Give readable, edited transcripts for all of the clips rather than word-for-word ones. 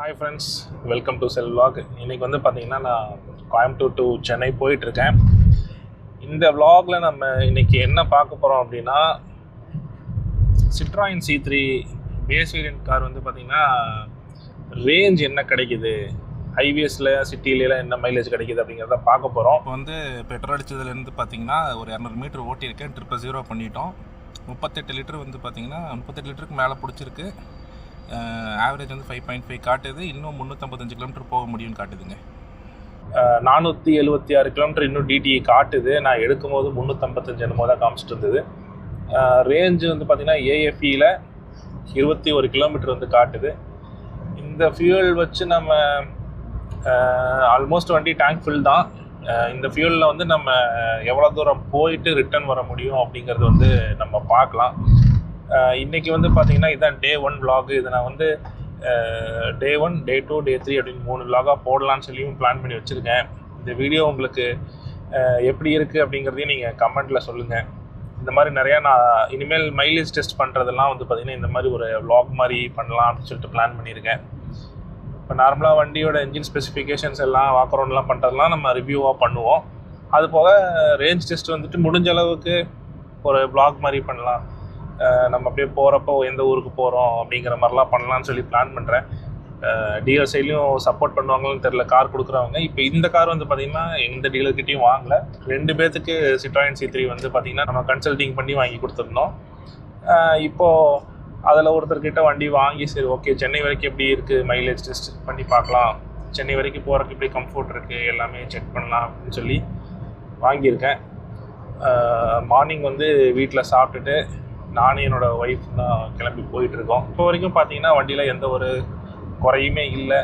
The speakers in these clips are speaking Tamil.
Hi friends, welcome to sell vlog. இன்றைக்கி வந்து பார்த்திங்கன்னா நான் கோயம்புத்தூர் டு சென்னை போயிட்டுருக்கேன். இந்த vlogல நம்ம இன்றைக்கி என்ன பார்க்க போகிறோம் அப்படின்னா, Citroën C3 base variant car வந்து பார்த்திங்கன்னா ரேஞ்ச் என்ன கிடைக்குது, ஹைவேஸில் சிட்டிலலாம் என்ன மைலேஜ் கிடைக்குது அப்படிங்கிறத பார்க்க போகிறோம். இப்போ வந்து பெட்ரோல் அடித்ததுலேருந்து பார்த்திங்கன்னா ஒரு 200 மீட்டர் ஓட்டியிருக்கேன். ட்ரிப்பை 0 பண்ணிட்டோம். 38 லிட்டர் வந்து பார்த்திங்கன்னா 38 லிட்டருக்கு மேலே பிடிச்சிருக்கு. ஆவரேஜ் வந்து 5.5 காட்டுது. இன்னும் 355 கிலோமீட்டர் போக முடியும்னு காட்டுதுங்க. 476 கிலோமீட்டர் இன்னும் டிடி காட்டுது. நான் எடுக்கும்போது 355 என்னமோ தான் காமிச்சிட்டு இருந்தது. ரேஞ்சு வந்து பார்த்திங்கன்னா ஏஎஃப்இயில் 21 கிலோமீட்டர் வந்து காட்டுது. இந்த ஃபியூல் வச்சு நம்ம ஆல்மோஸ்ட் வண்டி டேங்க் ஃபில் தான். இந்த ஃபியூலில் வந்து நம்ம எவ்வளோ தூரம் போயிட்டு ரிட்டர்ன் வர முடியும் அப்படிங்கிறது வந்து நம்ம பார்க்கலாம். இன்றைக்கி வந்து பார்த்திங்கன்னா இதுதான் டே 1 vlog. இதை நான் வந்து டே 1, டே 2, டே 3 அப்படின்னு 3 vlog-ஆக போடலான்னு சொல்லியும் பிளான் பண்ணி வச்சுருக்கேன். இந்த வீடியோ உங்களுக்கு எப்படி இருக்குது அப்படிங்கிறதையும் நீங்கள் கமெண்ட்டில் சொல்லுங்கள். இந்த மாதிரி நிறையா நான் இனிமேல் மைலேஜ் டெஸ்ட் பண்ணுறதெல்லாம் வந்து பார்த்திங்கன்னா இந்த மாதிரி ஒரு vlog மாதிரி பண்ணலாம் அப்படின்னு சொல்லிட்டு பிளான் பண்ணியிருக்கேன். இப்போ நார்மலாக வண்டியோட என்ஜின் ஸ்பெசிஃபிகேஷன்ஸ் எல்லாம் வாக்கரவுண்ட்லாம் பண்ணுறதுலாம் நம்ம ரிவ்யூவாக பண்ணுவோம். அது போக ரேஞ்ச் டெஸ்ட் வந்துட்டு முடிஞ்ச அளவுக்கு ஒரு vlog மாதிரி பண்ணலாம். நம்ம அப்படியே போகிறப்போ எந்த ஊருக்கு போகிறோம் அப்படிங்கிற மாதிரிலாம் பண்ணலான்னு சொல்லி பிளான் பண்ணுறேன். டீலர் சைட்லேயும் சப்போர்ட் பண்ணுவாங்கன்னு தெரில கார் கொடுக்குறவங்க. இப்போ இந்த கார் வந்து பார்த்திங்கன்னா எந்த டீலர்கிட்டையும் வாங்கலை. 2 பேர்த்துக்கு சிட்ராயின் C3 வந்து பார்த்திங்கன்னா நம்ம கன்சல்டிங் பண்ணி வாங்கி கொடுத்துருந்தோம். இப்போது அதில் ஒருத்தர்கிட்ட வண்டி வாங்கி சரி ஓகே சென்னை வரைக்கும் எப்படி இருக்குது மைலேஜ் டெஸ்ட் பண்ணி பார்க்கலாம், சென்னை வரைக்கும் போகிறதுக்கு எப்படி கம்ஃபர்ட் இருக்குது எல்லாமே செக் பண்ணலாம் அப்படின்னு சொல்லி வாங்கியிருக்கேன். மார்னிங் வந்து வீட்டில் சாப்பிட்டுட்டு நானும் என்னோடய ஒய்ஃப் தான் கிளம்பி போயிட்டுருக்கோம். இப்போ வரைக்கும் பார்த்தீங்கன்னா வண்டியில் எந்த ஒரு குறையுமே இல்லை.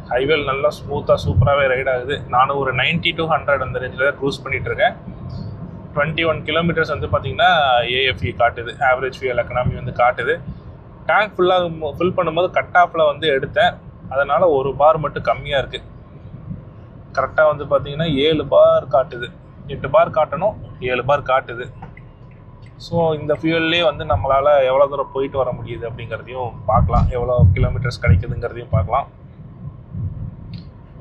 ஹைவேல் நல்லா ஸ்மூத்தாக சூப்பராகவே ரைட் ஆகுது. நானும் ஒரு 90 to 100 அந்த ரேஞ்சில் தான் க்ரூஸ் பண்ணிகிட்ருக்கேன். 21 கிலோமீட்டர்ஸ் வந்து பார்த்திங்கன்னா ஏஎஃப்இ காட்டுது, ஆவரேஜ் ஃபியூல் எக்கனாமி வந்து காட்டுது. டேங்க் ஃபுல்லாக ஃபில் பண்ணும்போது கட் ஆஃபில் வந்து எடுத்தேன். அதனால் ஒரு பார் மட்டும் கம்மியாக இருக்குது. கரெக்டாக வந்து பார்த்திங்கன்னா 7 பார் காட்டுது. 8 பார் காட்டணும், 7 பார் காட்டுது. ஸோ இந்த ஃபியூல்லே வந்து நம்மளால் எவ்வளோ தூரம் போயிட்டு வர முடியுது அப்படிங்கிறதையும் பார்க்கலாம், எவ்வளோ கிலோமீட்டர்ஸ் கிடைக்குதுங்கிறதையும் பார்க்கலாம்.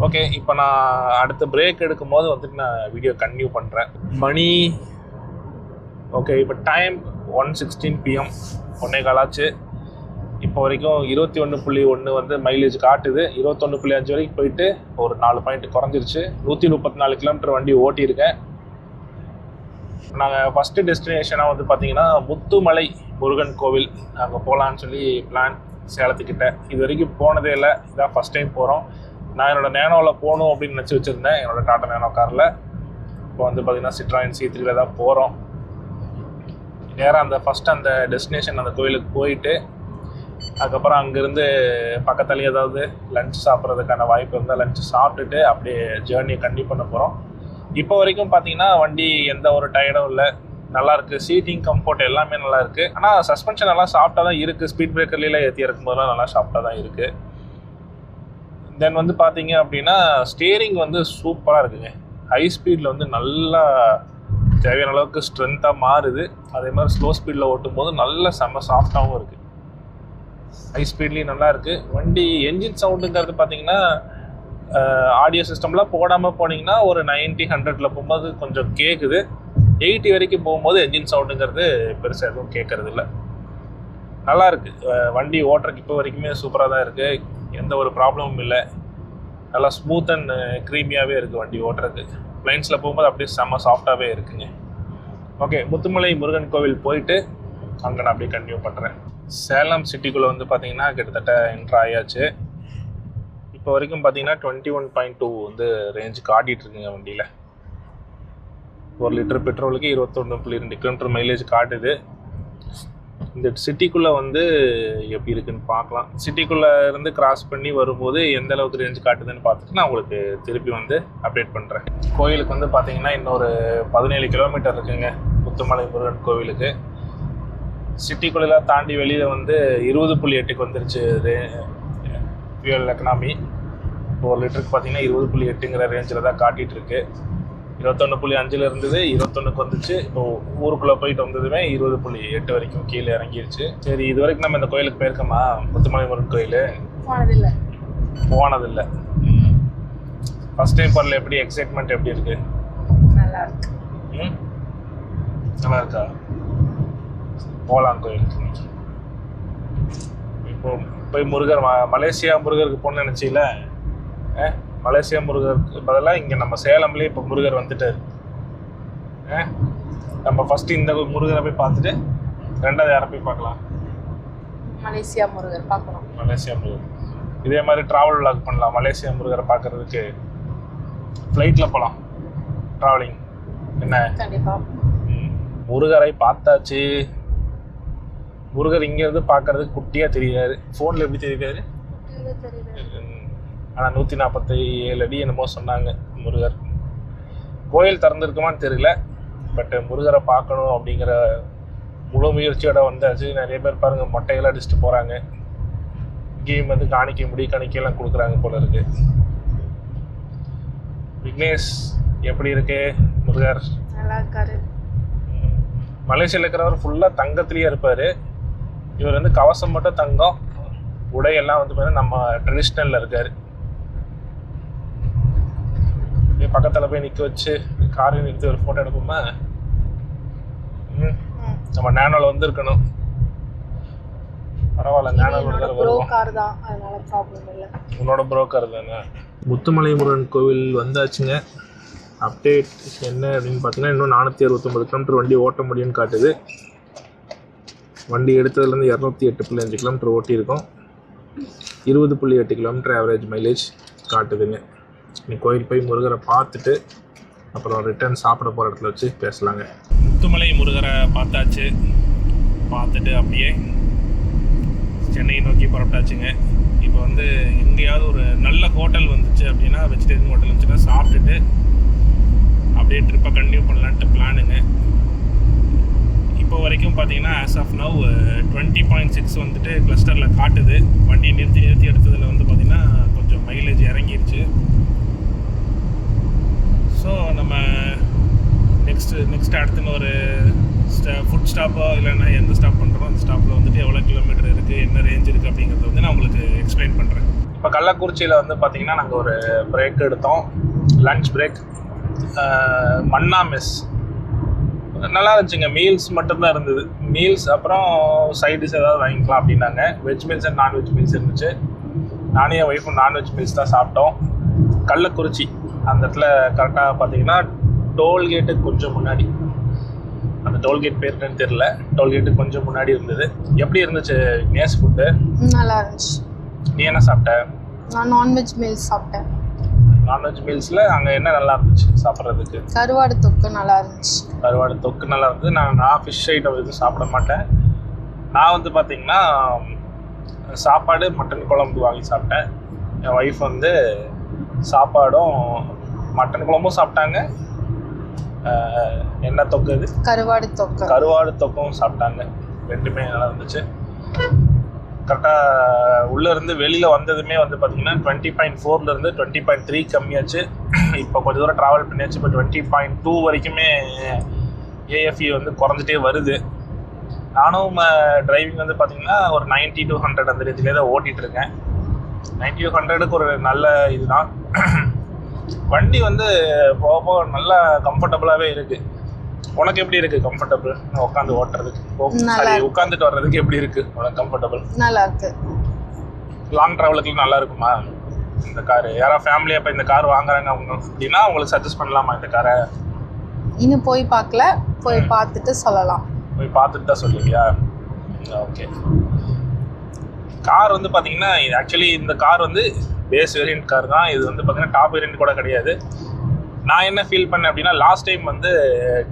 ஓகே, இப்போ நான் அடுத்த பிரேக் எடுக்கும்போது வந்துட்டு நான் வீடியோ கன்டினியூ பண்ணுறேன். மணி ஓகே, இப்போ டைம் 1:16 PM, 1:15 ஆச்சு. இப்போ வரைக்கும் 21.1 வந்து மைலேஜ் காட்டுது. 21.5 வரைக்கும் போயிட்டு ஒரு 4 பாயிண்ட் குறைஞ்சிருச்சு. 134 கிலோமீட்டர் வண்டி ஓட்டியிருக்கேன். நாங்கள் ஃபஸ்ட்டு டெஸ்டினேஷனாக வந்து பார்த்திங்கன்னா முத்துமலை முருகன் கோவில் அங்கே போகலான்னு சொல்லி பிளான். சேலத்துக்கிட்ட இது வரைக்கும் போனதே இல்லை, இதான் ஃபஸ்ட் டைம் போகிறோம். நான் என்னோடய நேனோவில் போகணும் அப்படின்னு நினச்சி வச்சுருந்தேன், என்னோடய டாட்டா நேனோ காரில். இப்போ வந்து பார்த்திங்கன்னா சிட்ராயின் C3 தான் போகிறோம். நேராக அந்த டெஸ்டினேஷன் அந்த கோவிலுக்கு போயிட்டு அதுக்கப்புறம் அங்கேருந்து பக்கத்துலேயே ஏதாவது லன்ச் சாப்பிட்றதுக்கான வாய்ப்பு இருந்தால் லன்ச் சாப்பிட்டுட்டு அப்படியே ஜேர்னியை கண்டினியூ பண்ண போகிறோம். இப்போ வரைக்கும் பார்த்தீங்கன்னா வண்டி எந்த ஒரு டயர்டும் இல்லை, நல்லாயிருக்கு. சீட்டிங் கம்ஃபர்ட் எல்லாமே நல்லாயிருக்கு. ஆனால் சஸ்பென்ஷன் நல்லா சாஃப்டாக தான் இருக்குது. ஸ்பீட் பிரேக்கர்லாம் ஏற்றி இறக்கும்போதெல்லாம் நல்லா சாஃப்டாக தான் இருக்குது. தென் வந்து பார்த்தீங்க அப்படின்னா ஸ்டேரிங் வந்து சூப்பராக இருக்குங்க. ஹை ஸ்பீடில் வந்து நல்லா தேவையான அளவுக்கு ஸ்ட்ரென்த்தாக மாறுது. அதே மாதிரி ஸ்லோ ஸ்பீடில் ஓட்டும் போது நல்ல செம்ம சாஃப்டாகவும் இருக்குது. ஹை ஸ்பீட்லேயும் நல்லா இருக்குது. வண்டி என்ஜின் சவுண்டுங்கிறது பார்த்தீங்கன்னா ஆடியோ சிஸ்டம்லாம் போடாமல் போனீங்கன்னா ஒரு 90-100 போகும்போது கொஞ்சம் கேட்குது. 80 வரைக்கும் போகும்போது என்ஜின் சவுண்டுங்கிறது பெருசாக எதுவும் கேட்குறது இல்லை. நல்லா இருக்குது வண்டி ஓட்டுறதுக்கு. இப்போ வரைக்குமே சூப்பராக தான் இருக்குது, எந்த ஒரு ப்ராப்ளமும் இல்லை. நல்லா ஸ்மூத் அண்ட் க்ரீமியாகவே இருக்குது வண்டி ஓட்டுறதுக்கு. ப்ளைன்ஸில் போகும்போது அப்படியே செம்ம சாஃப்டாகவே இருக்குங்க. ஓகே, முத்துமலை முருகன் கோவில் போயிட்டு அங்கே நான் அப்படியே கண்டினியூ பண்ணுறேன். சேலம் சிட்டிக்குள்ளே வந்து பார்த்திங்கன்னா கிட்டத்தட்ட என்ட்ரு ஆயாச்சு. இப்போ வரைக்கும் பார்த்தீங்கன்னா 21.2 வந்து ரேஞ்ச் காட்டிகிட்ருக்குங்க வண்டியில். 1 லிட்டர் பெட்ரோலுக்கு 21.2 கிலோமீட்டர் மைலேஜ் காட்டுது. இந்த சிட்டிக்குள்ளே வந்து எப்படி இருக்குதுன்னு பார்க்கலாம். சிட்டிக்குள்ளே இருந்து கிராஸ் பண்ணி வரும்போது எந்த அளவுக்கு ரேஞ்ச் காட்டுதுன்னு பார்த்துட்டு நான் உங்களுக்கு திருப்பி வந்து அப்டேட் பண்ணுறேன். கோயிலுக்கு வந்து பார்த்தீங்கன்னா இன்னொரு 17 கிலோமீட்டர் இருக்குங்க முத்துமலை முருகன் கோவிலுக்கு. சிட்டிக்குள்ளெல்லாம் தாண்டி வெளியில் வந்து 20.8க்கு வந்துருச்சு ஃபியூல் எக்கனாமி. 1 லிட்டருக்கு பார்த்தீங்கன்னா 20.8ங்கிற ரேஞ்சில் தான் காட்டிகிட்டு இருக்கு. 21.5 இருந்தது, 21க்கு வந்துச்சு. இப்போ ஊருக்குள்ளே போயிட்டு வந்ததுமே 20.8 வரைக்கும் கீழே இறங்கிருச்சு. சரி, இது வரைக்கும் நம்ம இந்த கோயிலுக்கு போயிருக்கோமா? முத்துமலை முருகன் கோயில் போனதில்லை. ஃபர்ஸ்ட் டைம் போகிறல எப்படி எக்ஸைட்மெண்ட் எப்படி இருக்கு? நல்லா இருக்கு. நல்லா இருக்கா? போகலாம் கோயிலுக்கு இன்னைக்கு. இப்போ போய் முருகர் மலேசியா முருகருக்கு போகணும்னு நினச்சில, மலேசியா முருகருக்கு பதிலாக இங்கே நம்ம சேலம்லேயே இப்போ முருகர் வந்துட்டார். நம்ம ஃபஸ்ட்டு இந்த முருகரை போய் பார்த்துட்டு ரெண்டாவது யாரை போய் பார்க்கலாம்? மலேசியா முருகர் பார்க்கணும். மலேசியா முருகர் இதே மாதிரி ட்ராவல் விளாக் பண்ணலாம். மலேசியா முருகரை பார்க்கறதுக்கு ஃப்ளைட்டில் போகலாம், ட்ராவலிங். என்ன கண்டிப்பாக முருகரை பார்த்தாச்சு. முருகர் இங்கேருந்து பார்க்கறதுக்கு குட்டியாக தெரியாது, ஃபோனில் எப்படி தெரியாது. ஆனால் 147 அடி என்னமோ சொன்னாங்க முருகர். கோயில் திறந்துருக்குமான்னு தெரியல. பட் முருகரை பார்க்கணும் அப்படிங்கிற முழு முயற்சியோட வந்தாச்சு. நிறைய பேர் பாருங்கள் மொட்டையெல்லாம் அடிச்சுட்டு போகிறாங்க. கேம் வந்து காணிக்க முடி காணிக்கையெல்லாம் கொடுக்குறாங்க போல இருக்கு. விக்னேஷ் எப்படி இருக்கு முருகர்? நல்லா இருக்காரு. மலேசியாவில் இருக்கிறவர் ஃபுல்லாக தங்கத்துலேயே இருப்பார். இவர் வந்து கவசம் மட்டும் தங்கம், உடையெல்லாம் வந்து பார்த்தீங்கன்னா நம்ம ட்ரெடிஷ்னலில் இருக்கார். பக்கத்தில் போய் நிற்க வச்சு காரையும் நிறுத்தி ஒரு ஃபோட்டோ எடுப்போமா? நம்ம நேனோவில் வந்து இருக்கணும். பரவாயில்ல, நேனோவில் வருவோம். உன்னோட புரோக்கர் தானே. முத்துமலை முருகன் கோவில் வந்தாச்சுங்க. அப்டேட் என்ன அப்படின்னு பார்த்தீங்கன்னா, இன்னும் 469 கிலோமீட்டர் வண்டி ஓட்ட முடியும்னு காட்டுது. வண்டி எடுத்ததுலேருந்து 208.5 கிலோமீட்டர் ஓட்டியிருக்கோம். 20.8 கிலோமீட்டர் ஆவரேஜ் மைலேஜ் காட்டுதுங்க. நீ கோயில் போய் முருகரை பார்த்துட்டு அப்புறம் ரிட்டர்ன் சாப்பிட போகிற இடத்துல வச்சு பேசலாங்க. முத்துமலை முருகரை பார்த்தாச்சு. பார்த்துட்டு அப்படியே சென்னை நோக்கி புறப்பட்டாச்சுங்க. இப்போ வந்து எங்கேயாவது ஒரு நல்ல ஹோட்டல் வந்துச்சு அப்படின்னா, வெஜிடேரியன் ஹோட்டல் வந்துச்சுன்னா சாப்பிட்டுட்டு அப்படியே ட்ரிப்பை கண்டினியூ பண்ணலான்ட்டு பிளானுங்க. இப்போ வரைக்கும் பார்த்தீங்கன்னா ஆஸ் ஆஃப் நவ் 20.6 வந்துட்டு கிளஸ்டரில் காட்டுது. வண்டியை நிறுத்தி எடுத்ததில் வந்து பார்த்திங்கன்னா கொஞ்சம் மைலேஜ் இறங்கிருச்சு. ஸோ நம்ம நெக்ஸ்ட் அடுத்துன்னு ஒரு ஃபுட் ஸ்டாப்போ இல்லைன்னா எந்த ஸ்டாப் பண்ணுறோம் அந்த ஸ்டாப்பில் வந்துட்டு எவ்வளோ கிலோமீட்டர் இருக்குது, என்ன ரேஞ்ச் இருக்குது அப்படிங்கிறத வந்து நான் உங்களுக்கு எக்ஸ்பிளைன் பண்ணுறேன். இப்போ கள்ளக்குறிச்சியில் வந்து பார்த்திங்கன்னா நாங்கள் ஒரு பிரேக் எடுத்தோம், லன்ச் பிரேக். மன்னா மெஸ் நல்லா இருந்துச்சுங்க. மீல்ஸ் மட்டும்தான் இருந்தது. மீல்ஸ் அப்புறம் சைடிஷ் ஏதாவது வாங்கிக்கலாம் அப்படின்னாங்க. Veg meals and non veg meals இருந்துச்சு. நானே என் ஒய்ஃபும் நான்வெஜ் மீல்ஸ் தான் சாப்பிட்டோம். கள்ளக்குறிச்சி அந்த இடத்துல கரெக்டாக பார்த்தீங்கன்னா டோல்கேட்டுக்கு கொஞ்சம் முன்னாடி, அந்த டோல்கேட் பேர் என்னன்னு தெரியல, டோல்கேட்டுக்கு கொஞ்சம் முன்னாடி இருந்தது. எப்படி இருந்துச்சு விக்னேஷ் ஃபுட்டு? நல்லா இருந்துச்சு. நீ என்ன சாப்பிட்ட? நான் நான்வெஜ் மீல்ஸ் சாப்பிட்டேன். நான்வெஜ் மீல்ஸில் அங்கே என்ன நல்லா இருந்துச்சு சாப்பிட்றதுக்கு? கருவாடு தொக்கு நல்லா இருந்துச்சு. கருவாடு தொக்கு நல்லா இருந்தது. நான் ஃபிஷ் ஐட்டம் எதுவும் சாப்பிட மாட்டேன். நான் வந்து பார்த்திங்கன்னா சாப்பாடு மட்டன் குழம்பு வாங்கி சாப்பிட்டேன். என் ஒய்ஃப் வந்து சாப்பாடும் மட்டன் குழம்பும் சாப்பிட்டாங்க. என்ன தொக்கு அது? கருவாடு தொக்கும் சாப்பிட்டாங்க. ரெண்டுமே நல்லா இருந்துச்சு. கரெக்டாக உள்ளேருந்து வெளியில் வந்ததுமே வந்து பார்த்திங்கன்னா 20.4 20.3 கம்மியாச்சு. இப்போ கொஞ்சம் தூரம் ட்ராவல் பண்ணியாச்சு. இப்போ 20.2 வரைக்குமே ஏஎஃப்இ வந்து குறைஞ்சிட்டே வருது. நானும் டிரைவிங் வந்து பார்த்திங்கன்னா ஒரு 90 to 100 அந்த ரேஞ்சிலே தான் ஓட்டிகிட்ருக்கேன். 90 to 100க்கு ஒரு நல்ல இதுதான். வண்டி வந்து போக போக நல்லா கம்ஃபர்டபுளாகவே இருக்குது. உனக்கு எப்படி இருக்குது கம்ஃபர்டபுள் உட்காந்து ஓட்டுறதுக்கு? சரி, உட்காந்துட்டு வர்றதுக்கு எப்படி இருக்குது உனக்கு கம்ஃபர்டபுள்? நல்லா இருக்கு. லாங் ட்ராவலுக்குலாம் நல்லா இருக்குமா இந்த காரு? யாராவது ஃபேமிலியாக இப்போ இந்த கார் வாங்குறாங்க அவங்க அப்படின்னா உங்களுக்கு சஜஸ்ட் பண்ணலாமா இந்த காரை? இன்னும் போய் பார்க்கல, போய் பார்த்துட்டு சொல்லலாம். போய் பார்த்துட்டு தான் சொல்லுவியா? ஓகே. கார் வந்து பார்த்தீங்கன்னா ஆக்சுவலி இந்த கார் வந்து பேஸ் வேரியன்ட் கார் தான். இது வந்து பார்த்தீங்கன்னா டாப் வேரியன்ட் கூட கிடையாது. நான் என்ன ஃபீல் பண்ணேன் அப்படின்னா, லாஸ்ட் டைம் வந்து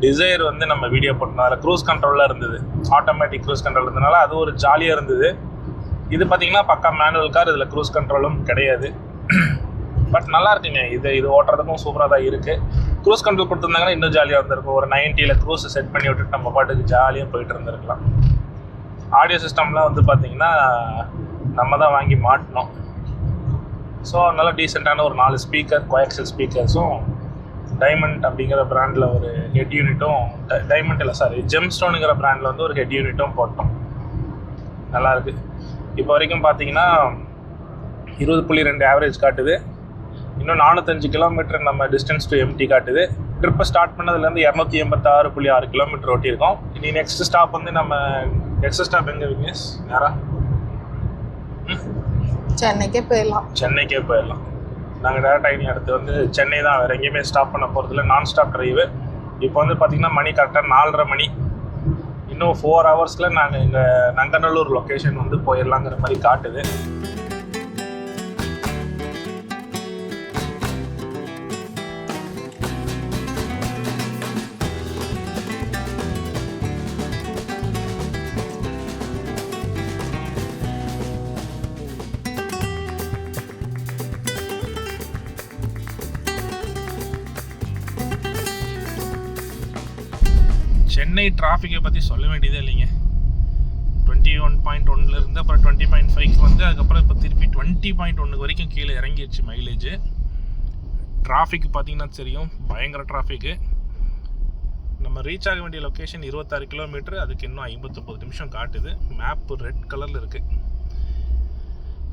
டிசைர் வந்து நம்ம வீடியோ போட்டோம், அதில் க்ரூஸ் கண்ட்ரோலில் இருந்தது, ஆட்டோமேட்டிக் க்ரூஸ் கண்ட்ரோல் இருந்ததுனால அது ஒரு ஜாலியாக இருந்தது. இது பார்த்தீங்கன்னா பக்கா மேனுவல் கார், இதில் க்ரூஸ் கண்ட்ரோலும் கிடையாது. பட் நல்லா இருக்குங்க. இது ஓட்டுறதுக்கும் சூப்பராக தான் இருக்குது. க்ரூஸ் கண்ட்ரோல் கொடுத்துருந்தாங்கன்னா இன்னும் ஜாலியாக இருந்திருக்கும். ஒரு 90ல் க்ரூஸை செட் பண்ணி விட்டுட்டு நம்ம பாட்டுக்கு ஜாலியாக போயிட்டு இருந்திருக்கலாம். ஆடியோ சிஸ்டம்லாம் வந்து பார்த்திங்கன்னா நம்ம தான் வாங்கி மாட்டினோம். ஸோ நல்லா டீசெண்டான ஒரு 4 ஸ்பீக்கர், கோஆக்சியல் ஸ்பீக்கர்ஸும், டைமண்ட் அப்படிங்கிற பிராண்டில் ஒரு ஹெட் யூனிட்டும், ஜெம்ஸ்டோனுங்கிற பிராண்டில் வந்து ஒரு ஹெட் யூனிட்டும் போட்டோம். நல்லாயிருக்கு. இப்போ வரைக்கும் பார்த்தீங்கன்னா 20.2 ஆவரேஜ் காட்டுது. இன்னும் 405 கிலோமீட்டர் நம்ம டிஸ்டன்ஸ் டு எம்டி காட்டுது. ட்ரிப்பை ஸ்டார்ட் பண்ணதுலேருந்து 286.6 கிலோமீட்டர் ஓட்டியிருக்கோம். இனி நெக்ஸ்ட் ஸ்டாப் வந்து நம்ம நெக்ஸ்ட் ஸ்டாப் எங்கே விக்னேஷ்? நேராக சென்னைக்கே போயிடலாம். சென்னைக்கே போயிடலாம். நாங்கள் டேரெக்டாக இனி அடுத்து வந்து சென்னை தான், வேறு எங்கேயுமே ஸ்டாப் பண்ண போகிறதில்ல. நான் ஸ்டாப் டிரைவு. இப்போ வந்து பார்த்திங்கன்னா மணி கரெக்டாக 4:30 மணி. இன்னும் 4 ஹவர்ஸில் நாங்கள் இங்கே நங்கநல்லூர் லொக்கேஷன் வந்து போயிடலாங்கிற மாதிரி காட்டுது. சென்னை டிராஃபிக்கை பற்றி சொல்ல வேண்டியதே இல்லைங்க. 21.1 அப்புறம் 20.5 வந்து அதுக்கப்புறம் இப்போ திருப்பி 20.1 வரைக்கும் கீழே இறங்கிடுச்சு மைலேஜ். டிராஃபிக் பார்த்தீங்கன்னா தெரியும், பயங்கர டிராஃபிக்கு. நம்ம ரீச் ஆக வேண்டிய லொக்கேஷன் 26 கிலோமீட்டர், அதுக்கு இன்னும் 59 நிமிஷம் காட்டுது. மேப்பு ரெட் கலரில் இருக்குது.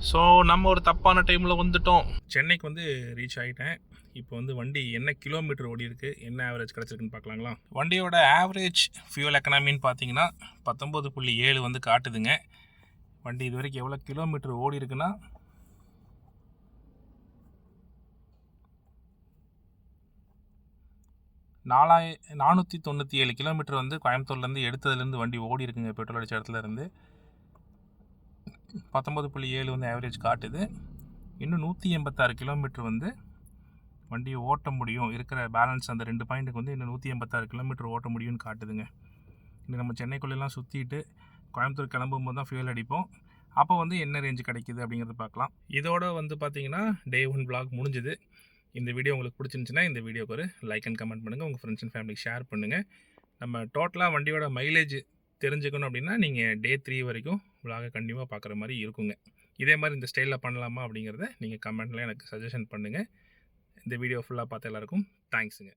ஸோ நம்ம ஒரு தப்பான டைமில் வந்துட்டோம். சென்னைக்கு வந்து ரீச் ஆகிட்டேன். இப்போ வந்து வண்டி என்ன கிலோமீட்டர் ஓடி இருக்குது, என்ன ஆவரேஜ் கிடச்சிருக்குன்னு பார்க்கலாங்களா? வண்டியோட ஆவரேஜ் ஃபியூல் எக்கனாமின்னு பார்த்தீங்கன்னா 19.7 வந்து காட்டுதுங்க. வண்டி இது வரைக்கும் எவ்வளோ கிலோமீட்டர் ஓடி இருக்குன்னா 497 கிலோமீட்டர் வந்து கோயம்புத்தூர்லேருந்து எடுத்ததுலேருந்து வண்டி ஓடி இருக்குங்க. பெட்ரோல் அடித்த இடத்துலேருந்து 19.7 வந்து ஆவரேஜ் காட்டுது. இன்னும் 186 கிலோமீட்டர் வந்து வண்டியை ஓட்ட முடியும். இருக்கிற பேலன்ஸ் அந்த 2 பாயிண்ட்டுக்கு வந்து இன்னும் 186 கிலோமீட்டர் ஓட்ட முடியும்னு காட்டுதுங்க. இன்னும் நம்ம சென்னைக்குள்ளெல்லாம் சுற்றிட்டு கோயம்புத்தூர் கிளம்பும்போது தான் ஃபியூல் அடிப்போம். அப்போ வந்து என்ன ரேஞ்சு கிடைக்கிது அப்படிங்கிறத பார்க்கலாம். இதோட வந்து பார்த்தீங்கன்னா Day 1 vlog முடிஞ்சுது. இந்த வீடியோ உங்களுக்கு பிடிச்சிருந்துச்சுன்னா இந்த வீடியோக்கு ஒரு லைக் அண்ட் கமெண்ட் பண்ணுங்கள். உங்கள் ஃப்ரெண்ட்ஸ் அண்ட் ஃபேமிலிக்கு ஷேர் பண்ணுங்கள். நம்ம டோட்டலாக வண்டியோட மைலேஜ் தெரிஞ்சுக்கணும் அப்படின்னா நீங்கள் Day 3 வரைக்கும் vlog கண்டிப்பாக பார்க்குற மாதிரி இருக்குங்க. இதே மாதிரி இந்த ஸ்டைலில் பண்ணலாமா அப்படிங்கிறத நீங்கள் கமெண்ட்டில் எனக்கு சஜஷன் பண்ணுங்கள். இந்த வீடியோ ஃபுல்லாக பார்த்த எல்லாருக்கும் தேங்க்ஸுங்க.